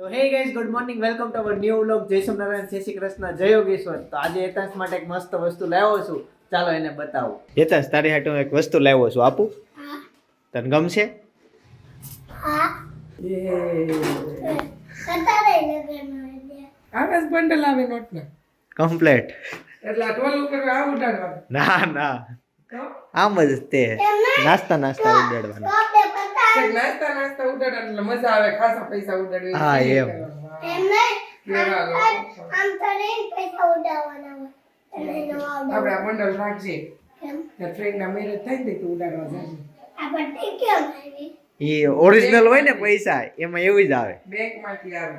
તો hey guys good morning welcome to our new vlog જય સોમનારાયણ જય શ્રી કૃષ્ણ જય યોગેશ્વર. તો આજે હેતાંશ માટે એક મસ્ત વસ્તુ લાવ્યો છું, ચાલો એને બતાવું. હેતાંશ તારી હાટુ એક વસ્તુ લાવ્યો છું, આપું? હા. તને ગમશે? હા. આકાશ બંડલ આવે નોટને કમ્પ્લીટ. એટલે ટોલ ઉપર આ ઉડાડવાનું. ના ના આમ જ તે નાસ્તા ઉડાડવાના. નાસ્તા ઉડાડવાનું એટલે મજા આવે, ખાસા પૈસા ઉડાડે. હા એમ આપણે આ બંડલ રાખજે, ફ્રેન્ડ ના મેરેજ થાય ને તો ઉડાડવા જશે. એ ઓરિજિનલ હોય ને પૈસા એમાં એવું જ આવે, બેંક માંથી આવે.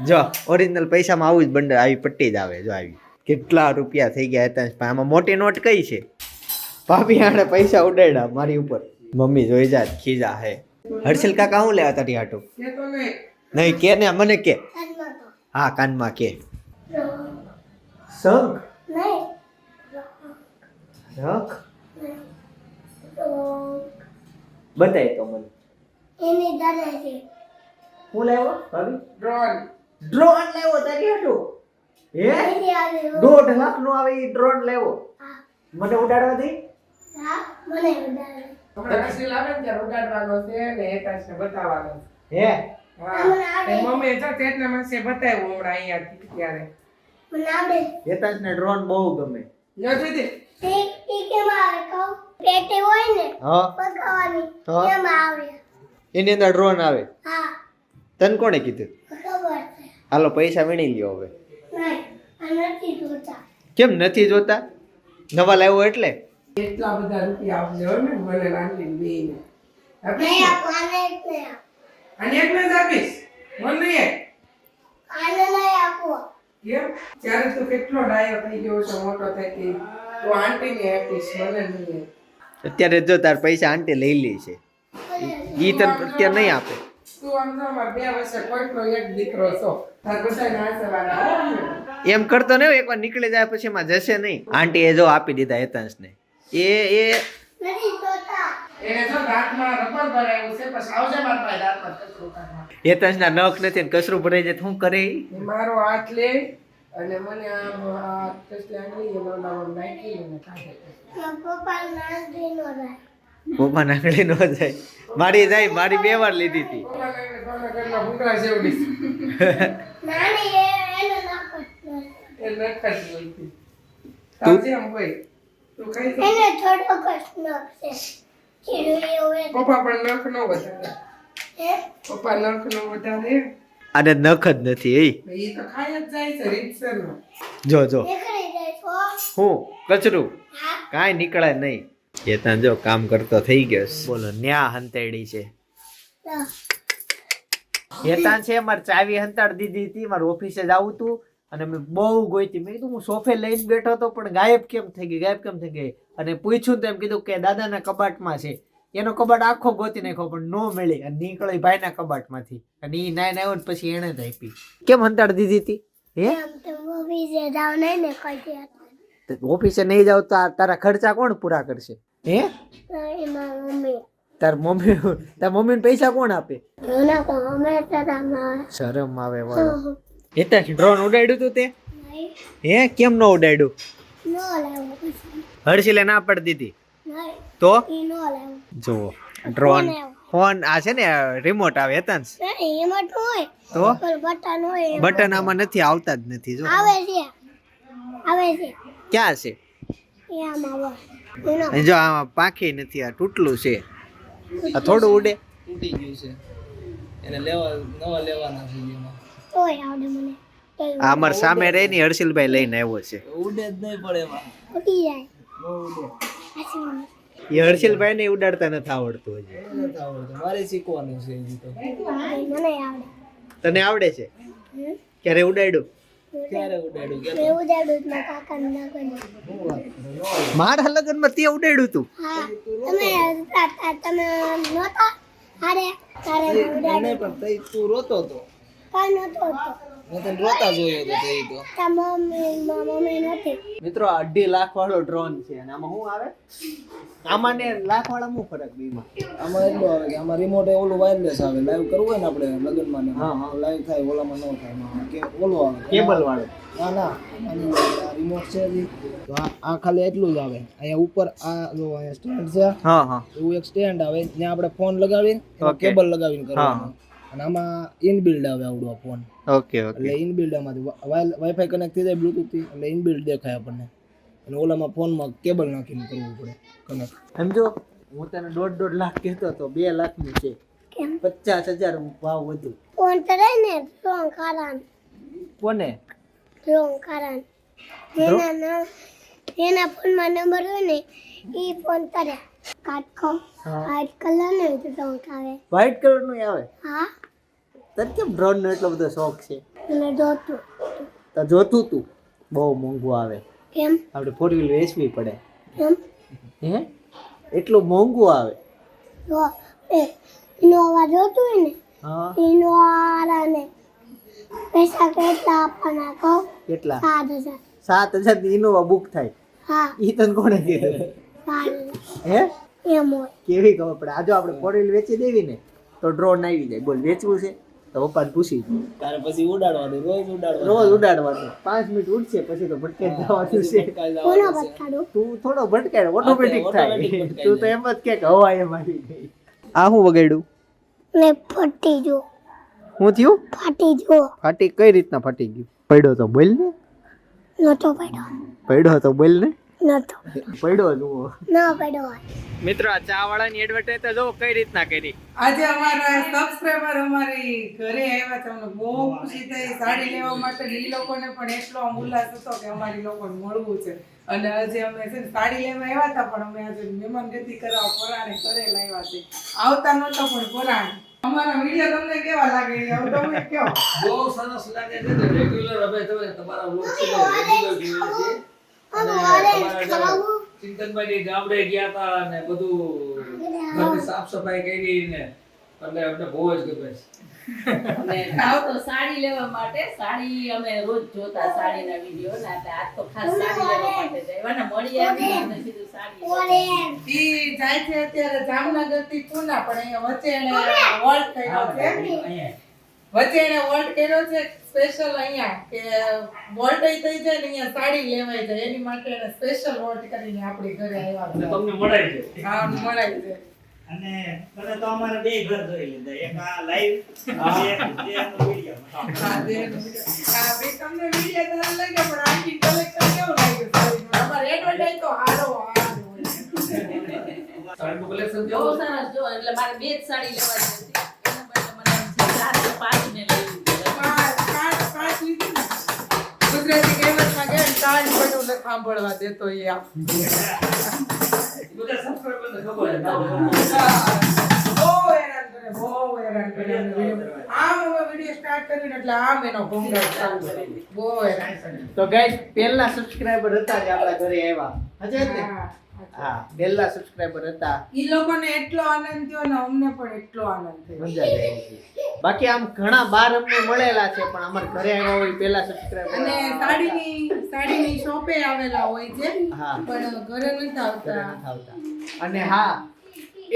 જો ઓરિજિનલ પૈસામાં આવું જ બંડલ આવી પટ્ટી જ આવે. જો આવી કેટલા રૂપિયા થઈ ગયા હતા. આમાં મોટી નોટ કઈ છે? ભાભી આને પૈસા ઉડાડ્યા મારી ઉપર. મમ્મી જોઈ જા ખીજા હે. હર્ષિલ કાકા હું લેવા તારી હાટુ? કે તો નહીં નહીં કે ને મને કે. હા કાનમાં કે. શંખ રખ બતાય તો મને. એની દાદા છે હું લાવ્યો ભાભી? ડ્રોન લાવ્યો તારી હાટુ? હે 1.5 લાખ નો આવે ઈ ડ્રોન લાવ્યો. મને ઉડાડવા દે. હા મને ઉડાડે. હમણાં રસીલ આવે ને ત્યારે ઉડાડવાનો છે ને એકાશને બતાવવાનો છે. હે હા એ મમ્મી જો તેટલા માસે બતાવ્યું હમણાં અહીંયા ત્યારે. મને આવડે. હેતાંશ ને ડ્રોન બહુ ગમે. નથી દે ઈ કે મારે કહો પેટી હોય ને હા પકાવવાની હા. એમાં આવે. એની અંદર ડ્રોન આવે. હા તને કોણે કીધું? ખબર છે. હાલો પૈસા વીણી લ્યો હવે. નહીં આ નથી જોતા. કેમ નથી જોતા? નવા લાવ્યો એટલે? એટલા બધા રૂપિયા આપને હોય ને મને નાની બેને નહીં આપો આને જ નહીં આપો. અને એક જ આપીશ મને એક. આને નહીં આપો. કેમ? ત્યારે તું કેટલો ડાયો થઈ ગયો છે, મોટો થઈ ગઈ તો આંટીને આપીશ, મને નહીં. અત્યારે જો તાર પૈસા આંટી લઈ લે છે, ઈ તને અત્યારે નહીં આપે. તું આમ જો મારા 2 વર્ષે કોઈનો એક દીકરો છો, તાર બધાને આસવાના એમ કરતો ને એકવાર નીકળી જાય પછી એમાં જશે નહીં. આંટી એ જો આપી દીધા હેતાંશને. એ નથી જોતા. એને જો દાંતમાં રબર ભરાયું છે, પછી આવજે મારા પાસે દાંતમાં કચરું કાઢવા. હેતાંશના નખ નથી ને કચરું ભરાઈ જાય તો શું કરે? એ મારો હાથ લે અને મને આ કચરી આંગળી એનો નામ નાખી અને કાઢે. મારા પપ્પા નાંદી નો રહે. પપ્પા નાંગળી ન જાય. મારી જાય, મારી 2 વાર લીધી હતી. પોતાના ઘરના ભૂંગળા જેવડી છે. નાની એને નાખો. એ નખાતી હોય છે. તાજે આમ હોય તું કઈ છે? એને થોડો કષ્ટ છે. ચીડું એવું પપ્પા પણ નખ નો વધારે. હે પપ્પા નખ નો વધારે. આને નખ જ નથી. એ તો ખાઈ જ જાય છે રીતસરનો. જો નીકળી જાય છો. હું કચરું હા કાંઈ નીકળે નહીં. હેતાંશ જો કામ કરતો થઈ ગયો છે. બોલો ન્યા હંતેડી છે. તો હેતાંશ છે મારે ચાવી હંતાડી દીધી હતી. મારે ઓફિસે જવું હતું અને મેં બહુ ગોઈતી. મેં કીધું હું સોફે લઈને બેઠો હતો પણ ગાયબ કેમ થઈ ગઈ. અને પૂછ્યું તો એમ કીધું કે દાદાના કબાટમાં છે. એનો કબાટ આખો ગોતી નાખ્યો પણ નો મળી અને નીકળી ભાઈના કબાટમાંથી. અને ઈ નાઈને આવ્યો ને પછી એને જ આપી. કેમ હંતાડી દીધી હતી? હે એમ તો ઓફિસે જાવ નહીં ને કઈ ઓફિસે નહીં જાવ તો તારા ખર્ચા કોણ પૂરા કરશે? હે એમાં મમ્મી તાર મમ્મીને પૈસા કોણ આપે? એના તો અમે તારા શરમ આવે વાળો. હેતાંશ ડ્રોન ઉડાડ્યું તું તે? નહીં હે કેમ ન ઉડાડ્યું? નો લાવો પછી હર્ષિલે ના પડી દીધી નહીં તો ઈ નો લાવો. જો ડ્રોન ફોન આ છે ને રિમોટ આવે હેતાંશ નહીં એમાં તો હોય તો પર બટન હોય એમાં. બટન આમાં નથી આવતા જ નથી. જો આવે છે ક્યાં છે? એ આમાં હોય એનો અને જો આમાં પાંખી નથી, આ તૂટલું છે. આ થોડું ઉડે. તૂટી ગયું છે એને નવા લેવાના છે એમાં તોય આવડે મને તોય આ અમાર સામે રહી ને હર્ષિલભાઈ લઈને આવ્યો છે. ઉડે જ નહીં પડે એમાં ઉડી જાય બહુ ઉડે પાછી મને. એ હર્ષિલભાઈ ને ઉડાડતા નથી આવડતું હજી. નથી આવડતું મારે શીખવાનું છે હજી તો મને આવડે. તને આવડે છે? હમ? ક્યારે ઉડાડ્યું? ક્યારે ઉડાડ્યું કે મેં ઉડાડ્યું જ મારા કાકાને લગન. મારા લગ્નમાં તે ઉડાડ્યું તું? હા તમે નહોતા હારે તારે મેં ઉડાડ્યું નહીં પણ તઈ તું રોતો તો કાંઈ નહોતો હોતો. મેં તને રોતા જોયો હતો તે તો. મમ્મી નથી. મિત્રો 2.5 લાખ વાળો ડ્રોન છે અને આમાં શું આવે? આમાં ને લાખ વાળા શું ફરક બીમાં? આમાં એટલું આવે કે આમાં રિમોટ ઓલું વાયરલેસ આવે, લાઈવ કરવું હોય ને આપણે લગ્નમાં ને હા, હા. લાઈવ થાય, ઓલામાં ન થાય, આમાં કે ઓલું આવે કેબલ વાળો. ના ના આની આ રિમોટ છે જી. તો આ ખાલી એટલું જ આવે. અહીંયા ઉપર આ જો અહીંયા સ્ટેન્ડ છે, હા હા એવું એક સ્ટેન્ડ આવે ત્યાં આપણે ફોન લગાવીને Okay. કેબલ લગાવીને હા. કરવાનું. અને આમાં ઇનબિલ્ડ આવે આવડો ફોન, ઓકે એટલે ઇનબિલ્ડ આમાંથી વાઈફાઈ કનેક્ટ થઈ જાય બ્લૂટૂથ થી, એટલે ઇનબિલ્ડ દેખાય આપણને. અને ઓલામાં ફોનમાં કેબલ નાખીને કરવું પડે કનેક્ટ. સમજો હું તને 1.5 લાખ કહેતો તો 2 લાખની છે. કેમ? 50,000 ભાવ વધુ. ફોન કરે ને રોંગ કારણ. કોને? જેના ફોનમાં નંબર હોય ને એ ફોન કરે. કાટકો હા. વ્હાઈટ કલર ને રોંગ આવે. વ્હાઈટ કલર નું આવે. હા તને કેમ ડ્રોન નો એટલો બધો શોખ છે? અને જોતું. તો જોતું તું બહુ મોંઘું આવે, કેમ? આપણે 4 વ્હીલ વેચવી પડે. કેમ? હે એટલું મોંઘું આવે? જો ઇનોવા જોતું હોય ને હા ઇનોવાને પૈસા કેટલા આપવાના કહો? કેટલા? 7,000. 7,000 ની ઇનોવા બુક થાય? હા ઈ તને કોણે કીધું? 7,000 હે એમ હોય. કેવી ખબર પડે? આજો આપણે 4 વ્હીલ વેચી દેવી ને તો ડ્રોન આવી જાય. બોલ વેચવું છે તો પપ્પાને પૂછી જો. તારે પછી ઉડાડવાનું, રોજ ઉડાડવાનું. રોજ ઉડાડવાનું. 5 મિનિટ ઉડશે પછી તો ભટકે જવાનું છે. કોનો બતાડું? તું થોડો ભટકાય ઓટોમેટિક થાય. automatic ભટકાઈ તું તો એમ જ કે હવા એમ આવી ગઈ. આ હું વગાડ્યું? ને ફાટી જો. હું થયું? ફાટી જો. ફાટી કઈ રીતના ફાટી ગયું? પડ્યો તો બોલ ને. નતો પડ્યો. પડ્યો તો બોલ ને. નતો પડ્યો જુઓ. ના પડ્યો હોય. મિત્રો આ ચા વાળાની એડવર્ટાઈઝ તો જો કઈ રીતના કરી. આજે અમારા સબસ્ક્રાઇબર અમારી ઘરે આવ્યા છે, અમને બહુ ખુશી થઈ. સાડી લેવા માટે ઈ લોકોને પણ એટલો આમ ઉલ્લાસ હતો કે અમારી લોકોને મળવું છે. અને આજે અમે છે ને સાડી લેવા આવ્યા હતા, પણ અમે આજે મહેમાનગતિ કરવા પરાણે ઘરે લાવ્યા છે. આવતા નહોતા પણ પરાણે. અમારા વિડીયો તમને કેવા લાગે એ હવે તમે કહો. બહુ સરસ લાગે છે ને. રેગ્યુલર હવે તમે તમારા વ્લોગ છે રેગ્યુલર જોઈએ છે. અને તમારા ચિંતનભાઈ ગામડે ગયા હતા અને બધું ઘરની સાફ સફાઈ કરી ને એટલે અમને બહુ જ ગમે છે. અને ભાવ તો સાડી લેવા માટે. સાડી અમે રોજ જોતા સાડીના વિડીયો ને એટલે આજ તો ખાસ સાડી લેવા માટે જઈવા ને મળી આવી અને સીધું સાડી ઈ જાય છે અત્યારે જામનગર થી પૂના, પણ અહીંયા વચ્ચે એને વોલ્ટ કર્યો છે. વચ્ચે એને વોલ્ટ કર્યો છે સ્પેશિયલ અહીંયા કે વોલ્ટ થઈ જાય ને અહીંયા સાડી લેવાય જાય એની માટે એને સ્પેશિયલ વોલ્ટ કરીને આપણી ઘરે આવ્યા અને છે. તમને મળાય છે. હા મળાય છે. અને તને તો અમારે બે ઘર જોઈ લીધા, એક આ લાઈવ અને એક જે આનો વિડિયો. હા ભાઈ તમને વિડિયો તો લાગ્યો, પણ આખી કલેક્શન કેવું લાગ્યું સાડીનું? અમારે એડવર્ટાઈઝ તો હારો હોય. સાડીનું collection બહુ કેવું છે? સરસ જો. એટલે મારે બે જ સાડી લેવા જતી એના બદલે મને એમ છે 4 કે 5 ને લઈ લીધી. પાંચ લીધી ને. ગુજરાતી કહેવતમાં કે તાજ પડ્યું ને સાંભળવા દેતો એ આપ. બધા subscriber ને ખબર છે. બહુ હેરાન કરે, બહુ હેરાન કરે અમને વિડીયો. આમ અમે વિડીયો સ્ટાર્ટ કરીને એટલે આમ એનો ઘોંઘાટ ચાલુ કરે. બહુ હેરાન કરે. તો ગાઈસ પહેલા સબસ્ક્રાઇબર હતા જે આપણા ઘરે આવ્યા હજે જ ને. હા. હા પહેલા સબસ્ક્રાઇબર હતા. ઈ લોકોને એટલો આનંદ થયો ને અમને પણ એટલો આનંદ થયો. મજા આવી. બાકી આમ ઘણા બાર અમને મળેલા છે પણ અમારા ઘરે આવ્યા હોય પહેલા સબસ્ક્રાઇબર. અને સાડીની શોપે આવેલા હોય છે, હા. પણ ઘરે નથી આવતા. આવતા. અને હા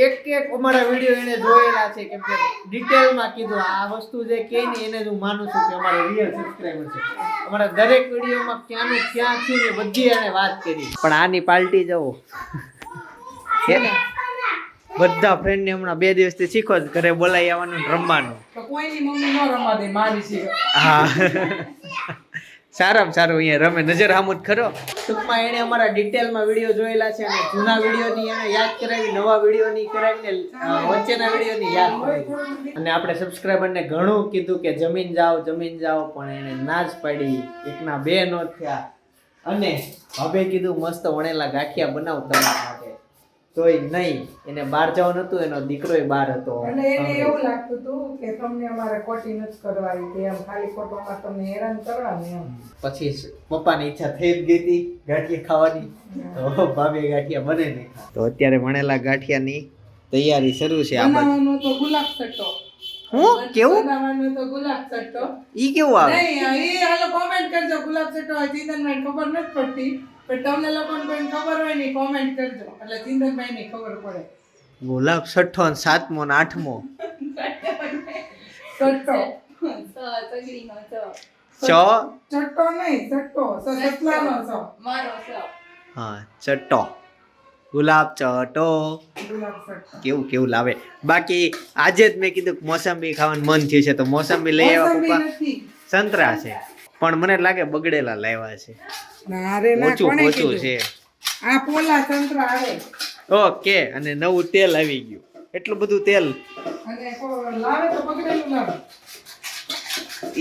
એક અમારા વિડીયો એને જોયેલા છે કેમ કે ડિટેલમાં કીધું આ વસ્તુ જે કે ને એને જ હું માનું છું કે અમારા રિયલ સબસ્ક્રાઇબર છે. અમારા દરેક વિડીયોમાં ક્યાંનું ક્યાં થયું ને બધી એને વાત કરી. પણ આની પાર્ટી જવો છે ને બધા ફ્રેન્ડને હમણાં 2 દિવસથી શીખો જ ઘરે બોલાવી આવવાનું ને રમવાનું. તો કોઈની મમ્મી ન રમવા દે, મારી છે. હા સારામાં સારું અહીંયા રમે નજર આમુદ ખરો. ટૂંકમાં એણે અમારા ડિટેલમાં વિડીયો જોયેલા છે અને જૂના વિડીયોની એને યાદ કરાવી, નવા વિડીયોની કરાવીને વચ્ચેના વિડીયોની યાદ કરાવી. અને આપણે સબસ્ક્રાઈબરને ઘણું કીધું કે જમીન જાઓ પણ એને ના જ પાડી. એકના 2 નો થયા. અને હવે કીધું મસ્ત વણેલા ગાંઠિયા બનાવ તમારા માટે. તોય નહીં, એને બહાર જવાનું હતું, એનો દીકરોય બહાર હતો. એટલે એને એવું લાગતું હતું કે તમને અમારે ખોટી નથી કરવાની, કે એમ ખાલી ખોટોમાં તમને હેરાન કરવાનું એમ. પછી પપ્પાની ઈચ્છા થઈ જ ગઈ હતી ગાંઠિયા ખાવાની, તો ભાભી ગાંઠિયા બને નહીં. તો અત્યારે વણેલા ગાંઠિયાની તૈયારી શરૂ છે. બનાવવાનો તો ગુલાબ સટ્ટો. હું કેવું બનાવવાનું તો ગુલાબ ચટ્ટો ઈ કેવું આવે નહીં એ હાલો કોમેન્ટ કરજો ગુલાબ ચટ્ટો હોય ચિંતનભાઈ ખબર નથી પડતી પણ તમને લોકોને કોઈને ખબર હોય ને કોમેન્ટ કરજો એટલે ચિંતનભાઈ ને ખબર પડે ગુલાબ છઠ્ઠો અને સાતમો ને આઠમો ચટ્ટો સગડીનો ચ ચટ્ટો નહીં ચટ્ટો સસલાનો સ મારો હા ચટ્ટો ગુલાબ ચટ્ટો ગુલાબ ચટ્ટો કેવું લાવે બાકી આજે જ મેં કીધું કે મોસંબી ખાવાનું મન થયું છે તો મોસંબી લઈ આવ્યા મોસંબી પપ્પા નથી સંતરા છે પણ મને લાગે બગડેલા લાવ્યા છે ના રે ના ઓછું કોણે ઓછું કીધું છે આ પોલા સંતરા આવે ઓકે અને નવું તેલ આવી ગયું એટલું બધું તેલ અને લાવે તો પકડેલું લાવે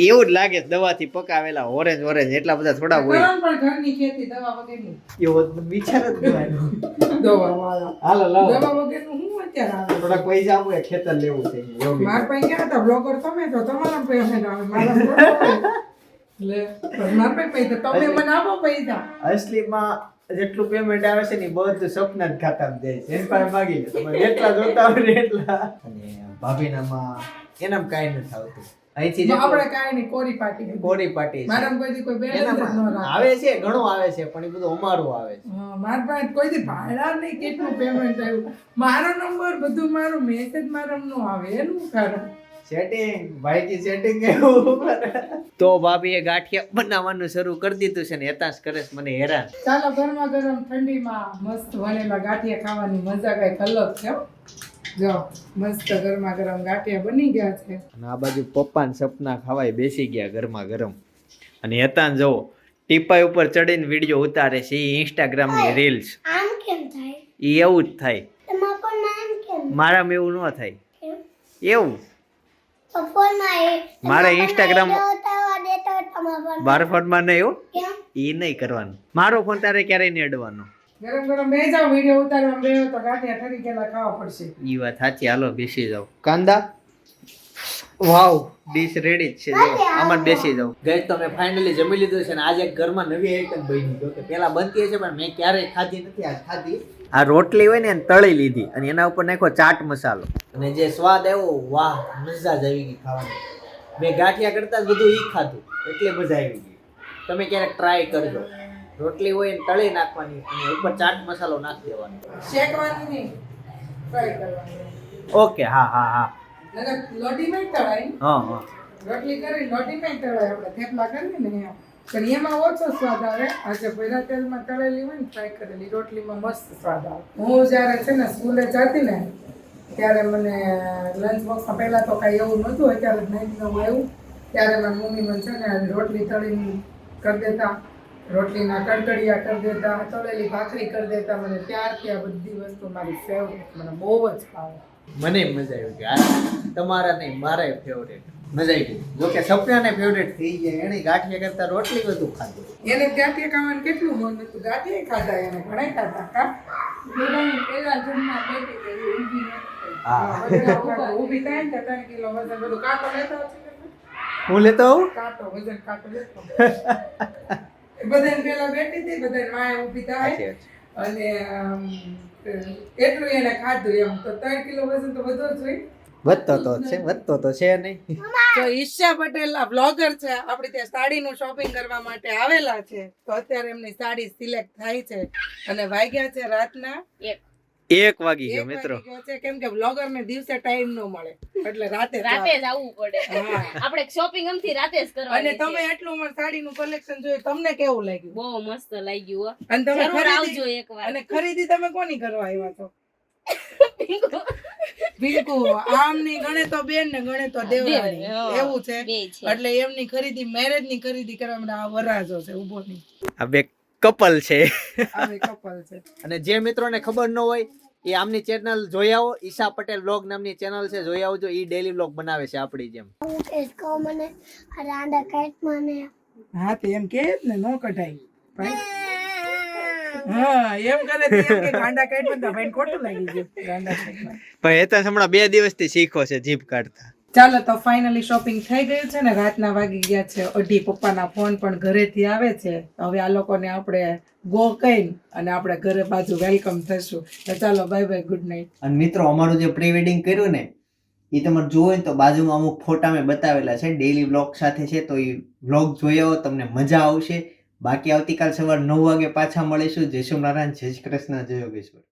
એવું જ લાગે છે દવાથી પકાવેલા ઓરેન્જ એટલા બધા થોડા હોય કરણ પણ ઘરની ખેતી દવા વગરની એવો વિચાર જ ન દવા વાળા હાલો લાવો દવા વગરનું હું અત્યારે આવે થોડાક પૈસા આપો ખેતર લેવું છે એવું મારા પાસે ક્યાં હતા બ્લોગર તમે તો તમારા પેમેન્ટ આવે મારા થોડા લે મારા પાસે પૈસા તમે મને આપો પૈસા અસલીમાં જેટલું પેમેન્ટ આવે છે ને ઈ બધું સપના જ ખાતામાં જાય છે એની પાસે માગી લે તમે જેટલા જોતા હોય એટલા અને ભાભીનામાં એનામાં કાંઈ નથી આવતું અહીંથી જે આપણે કાંઈ નહીં કોરી પાટી કોરી પાટી છે. મારા કોઈ દી કોઈ બેલેન્સ જ એનામાં ન રાખે આવે છે ઘણું આવે છે પણ એ બધું અમારું આવે છે હા, મારા પાસે કોઈ દી ભાડા નહીં કેટલું પેમેન્ટ આવ્યું મારો નંબર બધું મારો મેસેજ મારા નો આવે એનું કારણ સેટિંગ ભાઈજી સેટિંગ એવું તો ભાભીએ ગાંઠિયા બનાવવાનું શરૂ કરી દીધું છે ને હેતાશ કરે છે મને હેરાન ચાલો ગરમા ગરમ ઠંડીમાં મસ્ત વણેલા ગાંઠિયા ખાવાની મજા કઈક અલગ છે હો. જો મસ્ત ગરમા ગરમ ગાંઠિયા બની ગયા છે અને આ બાજુ પપ્પાને સપના ખાવાય બેસી ગયા ગરમા ગરમ અને હેતાન જો ટીપાઈ ઉપર ચડીને વિડીયો ઉતારે છે એ ઇન્સ્ટાગ્રામની રીલ્સ આમ કેમ થાય એ એવું જ થાય તમારા ફોનમાં આમ કેમ મારામાં એવું ન થાય કેમ? એવું તો ફોનમાં એ મારે Instagram ઉતારવા દેતો હોય તમારા ફોનમાં. મારા ફોનમાં નહીં એવું કેમ? એ નહીં કરવાનું મારો ફોન તારે ક્યારેય નહીં અડવાનો ગરમ ગરમ બે જાવ વિડીયો ઉતારવા બેહો તો ગાંઠિયા ઠરી ગયેલા ખાવા પડશે ઈ વાત સાચી હાલો બેસી જાવ કાંદા વાવ ડીશ રેડી જ છે જો આમાં જ બેસી જાવ ગઈ તો મેં ફાઇનલી જમી લીધું છે ને આજે ઘરમાં નવી આઈટમ બની જો કે પેલા બનતી છે પણ મેં ક્યારેય ખાધી નથી આજ ખાધી આ રોટલી હોય ને એને તળી લીધી અને એના ઉપર નાખ્યો ચાટ મસાલો અને જે સ્વાદ આવ્યો વાહ મજા જ આવી ગઈ ખાવાની મેં ગાંઠિયા કરતા જ બધું ઈ ખાધું એટલે મજા આવી ગઈ તમે ક્યારેક ટ્રાય કરજો રોટલી હોય ને તળી નાખવાની અને ઉપર ચાટ મસાલો નાખી દેવાનો શેકવાની નહીં ફ્રાય કરવાની ઓકે હા હા હા નકર લોટી માં તળાય હા હા રોટલી કરી લોટી માં તળાય આપણે થેપલા કરીએ ને એમ પણ એમાં ઓછો સ્વાદ આવે આજે પહેલા તેલમાં તળેલી હોય ને ફ્રાય કરેલી રોટલીમાં મસ્ત સ્વાદ આવે હું જ્યારે છે ને સ્કૂલે જતી ને ત્યારે મને લંચ બોક્સમાં પહેલાં તો કાંઈ એવું નહોતું અત્યારે નહીં નવું આવ્યું ત્યારે મારી મમ્મી મને છે ને રોટલી તળીને કરી દેતા રોટલીના કડકડિયા કરી દેતા તળેલી ભાખરી કરી દેતા મને ત્યારથી આ બધી વસ્તુ મારી ફેવરેટ મને બહુ જ ભાવે મને મજા આવી ગઈ આ તમારા નહીં મારે ફેવરેટ મજા આવી ગઈ જોકે સપનાને ફેવરેટ થઈ ગયા એની ગાંઠિયા કરતા રોટલી બધું ખાધું એને ગાંઠિયા ખાવાનું કેટલું મન હતું ગાંઠિયા ખાધા એને ઘણા ખાધા કા પેલા જમવા બેઠી હતી, ઊંઘી નથી. હા ઊભી થાય ને 3 કિલો વજન બધું કાંટો લેતો હશે ને? હું લેતો આવું કાંટો વજન કાંટો લેતો બધાને પેલા બેઠી હતી બધાને માએ ઊભી થાય અને એટલું એને ખાધું એમ તો 3 કિલો વજન તો બધો જ હોય વધતો તો છે નહીં તો ઈશા પટેલ આ બ્લોગર છે આપણે ત્યાં સાડીનું શોપિંગ કરવા માટે આવેલા છે તો અત્યારે એમની સાડી સિલેક્ટ થાય છે અને વાગ્યા છે રાતના 1 વાગી ગયો 1 મિત્રો વાગી ગયો છે કેમ કે બ્લોગર ને દિવસે ટાઈમ ન મળે એટલે રાતે રાતે જ આવવું પડે હા. આપણે શોપિંગ અમથી રાતે જ અને કરવાની તમે છે. એટલું અમારું સાડીનું કલેક્શન જોયું તમને કેવું લાગ્યું બહુ મસ્ત લાગ્યું હો. અને તમે જરૂર આવજો ખરીદી એકવાર. અને ખરીદી તમે કોની કરવા આવ્યા છો બિલકુલ આમની ગણે તો બેન ને ગણે તો દેવરાણી હા. એવું છે બે છે. એટલે એમની ખરીદી મેરેજ ની ખરીદી કરવા માટે આ વરાજો છે ઉભો ની આ બે કપલ છે આવી કપલ છે અને જે મિત્રોને ખબર ન હોય એ આમની ચેનલ જોઈ આવો ઈશા પટેલ વ્લોગ નામની ચેનલ છે જોઈ આવજો ઈ ડેલી વ્લોગ બનાવે છે આપણી જેમ હું ટેસ્ટ કહું મને આ રાંડા કાઢ મને હા તે એમ કે ને નો કઢાઈ હા એમ કરે તો એમ કે ગાંડા કાઢવા તો ભાઈ ખોટું લાગી ગયું ગાંડા કાઢવા પણ એ તો હમણાં 2 દિવસથી શીખો છે જીભ કાઢતા ચાલો તો ફાઇનલી શોપિંગ થઈ ગયું છે ને રાતના વાગી ગયા છે 2:30 પપ્પાના ફોન પણ ઘરેથી આવે છે હવે આ લોકોને આપણે ગો કઈ અને આપણે ઘરે બાજુ વેલકમ થશું તો ચાલો બાય બાય ગુડ નાઇટ અને મિત્રો અમારું જે પ્રી વેડિંગ કર્યું ને એ તમારે જોવો હોય ને તો બાજુમાં અમુક ફોટા મેં બતાવેલા છે, ડેઈલી વ્લોગ સાથે છે, તો એ વ્લોગ જોઈ આવો, તમને મજા આવશે. બાકી આવતીકાલ સવાર 9 વાગે પાછા મળીશું. જય સોમનારાયણ, જય શ્રી કૃષ્ણ, જય યોગેશ્વર.